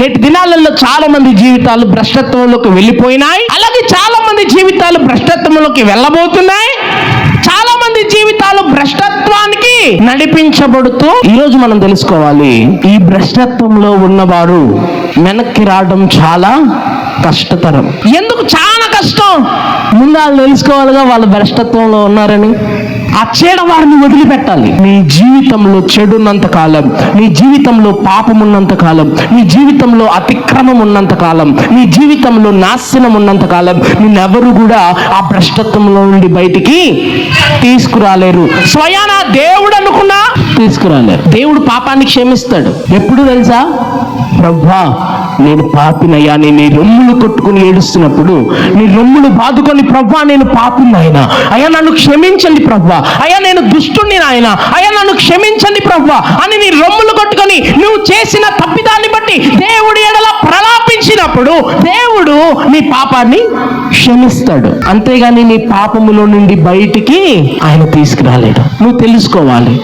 నేటి దినాలలో చాలా మంది జీవితాలు భ్రష్టత్వంలోకి వెళ్ళిపోయినాయి, అలాగే చాలా మంది జీవితాలు భ్రష్టత్వంలోకి వెళ్ళబోతున్నాయి. చాలా మంది జీవితాలు భ్రష్టత్వానికి నడిపించబడుతూ ఈరోజు మనం తెలుసుకోవాలి, ఈ భ్రష్టత్వంలో ఉన్నవారు వెనక్కి రావడం చాలా కష్టతరం. ఎందుకు చాలా కష్టం? ముందు వాళ్ళు తెలుసుకోవాలిగా వాళ్ళు భ్రష్టత్వంలో ఉన్నారని. ఆ వారిని వదిలిపెట్టాలి. నీ జీవితంలో చెడున్నంత కాలం, నీ జీవితంలో పాపం ఉన్నంత కాలం, నీ జీవితంలో అతిక్రమం ఉన్నంత కాలం, నీ జీవితంలో నాశనం ఉన్నంత కాలం నిన్నెవరు కూడా ఆ భ్రష్టత్వంలో నుండి బయటికి తీసుకురాలేరు. స్వయాన దేవుడు అనుకున్నా తీసుకురాలేరు. దేవుడు పాపాన్ని క్షమిస్తాడు. ఎప్పుడు తెలుసా? ప్రభువా నేను పాపినయ్యా, నేను నీ రొమ్ములు కొట్టుకుని ఏడుస్తున్నప్పుడు, నీ రొమ్ములు బాదుకొని, ప్రభువా నేను పాపినయ్యా, అయ్యా నన్ను క్షమించండి ప్రభువా, అయ్యా నేను దుష్టుణ్ణి నాయన, అయ్యా నన్ను క్షమించండి ప్రభువా అని నీ రొమ్ములు కొట్టుకొని నువ్వు చేసిన తప్పిదాన్ని బట్టి దేవుడు ఎడల ప్రలాపించినప్పుడు దేవుడు నీ పాపాన్ని క్షమిస్తాడు. అంతేగాని నీ పాపములో నుండి బయటికి ఆయన తీసుకురాలేడు. నువ్వు తెలుసుకోవాలి.